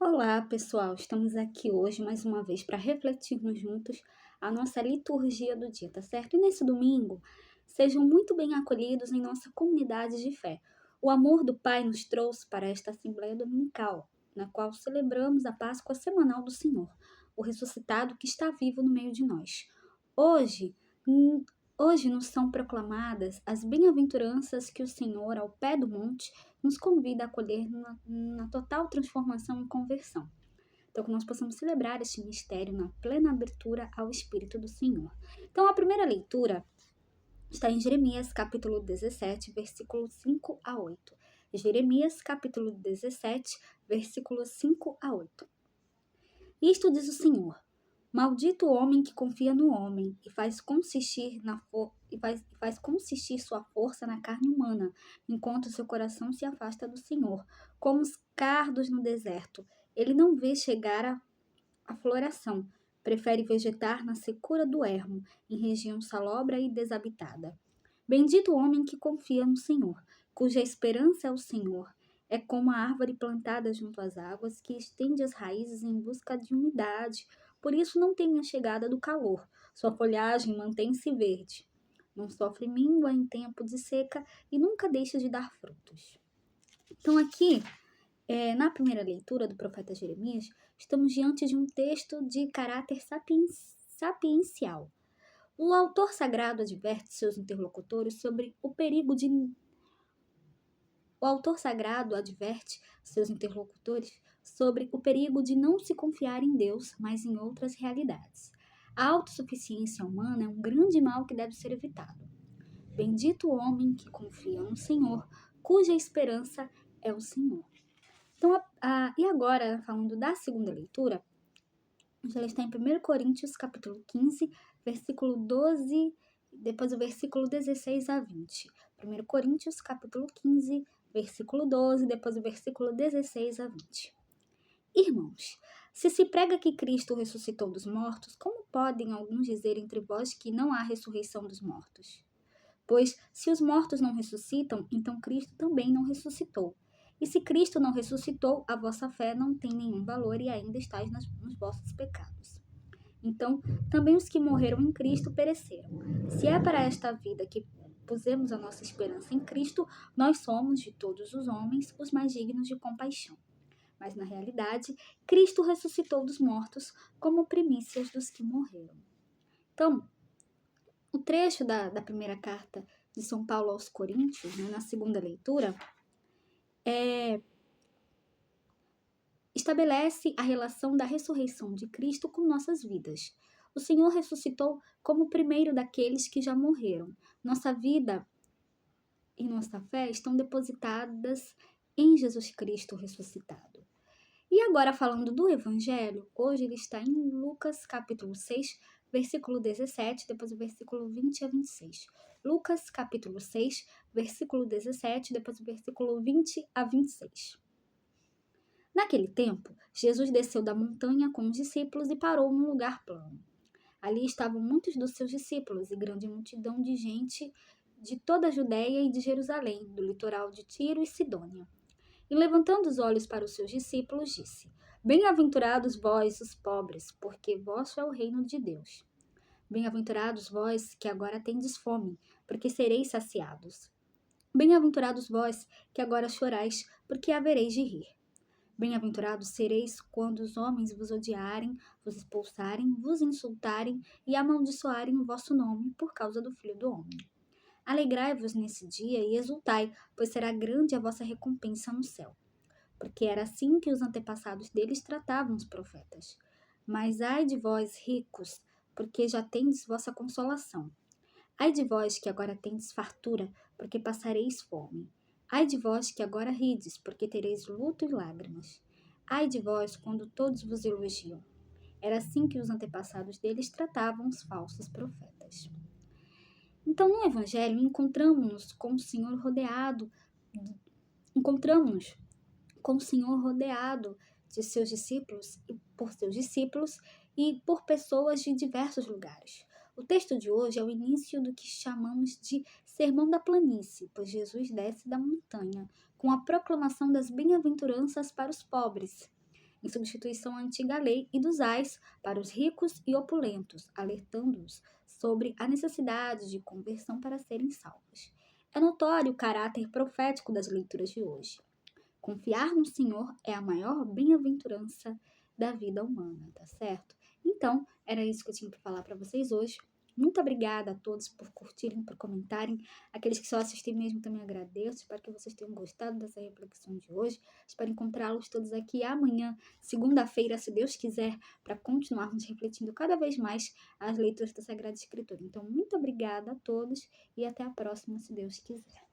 Olá, pessoal! Estamos aqui hoje mais uma vez para refletirmos juntos a nossa liturgia do dia, tá certo? E nesse domingo, sejam muito bem acolhidos em nossa comunidade de fé. O amor do Pai nos trouxe para esta Assembleia Dominical, na qual celebramos a Páscoa semanal do Senhor, o ressuscitado que está vivo no meio de nós. Hoje, hum, hoje nos são proclamadas as bem-aventuranças que o Senhor, ao pé do monte, nos convida a acolher na total transformação e conversão. Então, que nós possamos celebrar este mistério na plena abertura ao Espírito do Senhor. Então, a primeira leitura está em Jeremias, capítulo 17, versículos 5 a 8. Jeremias, capítulo 17, versículos 5 a 8. Isto diz o Senhor: Maldito o homem que confia no homem e faz consistir sua força na carne humana, enquanto seu coração se afasta do Senhor, como os cardos no deserto. Ele não vê chegar a floração, prefere vegetar na secura do ermo, em região salobra e desabitada. Bendito o homem que confia no Senhor, cuja esperança é o Senhor. É como a árvore plantada junto às águas, que estende as raízes em busca de umidade, por isso não tem a chegada do calor. Sua folhagem mantém-se verde. Não sofre míngua em tempo de seca e nunca deixa de dar frutos. Então aqui, na primeira leitura do profeta Jeremias, estamos diante de um texto de caráter sapiencial. O autor sagrado adverte seus interlocutores sobre o perigo de O autor sagrado adverte seus interlocutores sobre o perigo de não se confiar em Deus, mas em outras realidades. A autossuficiência humana é um grande mal que deve ser evitado. Bendito o homem que confia no Senhor, cuja esperança é o Senhor. Então, e agora, falando da segunda leitura, ela está em 1 Coríntios, capítulo 15, versículo 12, depois o versículo 16 a 20. 1 Coríntios, capítulo 15, versículo 12, depois o versículo 16 a 20. Irmãos, se prega que Cristo ressuscitou dos mortos, como podem alguns dizer entre vós que não há ressurreição dos mortos? Pois, se os mortos não ressuscitam, então Cristo também não ressuscitou. E se Cristo não ressuscitou, a vossa fé não tem nenhum valor e ainda estáis nos vossos pecados. Então, também os que morreram em Cristo pereceram. Se é para esta vida que pusemos a nossa esperança em Cristo, nós somos, de todos os homens, os mais dignos de compaixão. Mas, na realidade, Cristo ressuscitou dos mortos como primícias dos que morreram. Então, o trecho da primeira carta de São Paulo aos Coríntios, na segunda leitura, estabelece a relação da ressurreição de Cristo com nossas vidas. O Senhor ressuscitou como o primeiro daqueles que já morreram. Nossa vida e nossa fé estão depositadas em Jesus Cristo ressuscitado. E agora, falando do Evangelho, hoje ele está em Lucas capítulo 6, versículo 17, depois o versículo 20 a 26. Lucas capítulo 6, versículo 17, depois o versículo 20 a 26. Naquele tempo, Jesus desceu da montanha com os discípulos e parou num lugar plano. Ali estavam muitos dos seus discípulos e grande multidão de gente de toda a Judéia e de Jerusalém, do litoral de Tiro e Sidônia. E levantando os olhos para os seus discípulos, disse: Bem-aventurados vós, os pobres, porque vosso é o reino de Deus. Bem-aventurados vós, que agora tendes fome, porque sereis saciados. Bem-aventurados vós, que agora chorais, porque havereis de rir. Bem-aventurados sereis quando os homens vos odiarem, vos expulsarem, vos insultarem e amaldiçoarem o vosso nome por causa do Filho do Homem. Alegrai-vos nesse dia e exultai, pois será grande a vossa recompensa no céu. Porque era assim que os antepassados deles tratavam os profetas. Mas ai de vós, ricos, porque já tendes vossa consolação. Ai de vós que agora tendes fartura, porque passareis fome. Ai de vós que agora rides, porque tereis luto e lágrimas. Ai de vós quando todos vos elogiam. Era assim que os antepassados deles tratavam os falsos profetas. Então, no Evangelho, encontramos-nos com o Senhor rodeado de seus discípulos e por pessoas de diversos lugares. O texto de hoje é o início do que chamamos de Sermão da Planície, pois Jesus desce da montanha com a proclamação das bem-aventuranças para os pobres. em substituição à antiga lei, e dos ais para os ricos e opulentos, alertando-os sobre a necessidade de conversão para serem salvos. É notório o caráter profético das leituras de hoje. Confiar no Senhor é a maior bem-aventurança da vida humana, tá certo? Então, era isso que eu tinha para falar para vocês hoje. Muito obrigada a todos por curtirem, por comentarem. Aqueles que só assistem mesmo também agradeço. Espero que vocês tenham gostado dessa reflexão de hoje. Espero encontrá-los todos aqui amanhã, segunda-feira, se Deus quiser, para continuarmos refletindo cada vez mais as leituras da Sagrada Escritura. Então, muito obrigada a todos e até a próxima, se Deus quiser.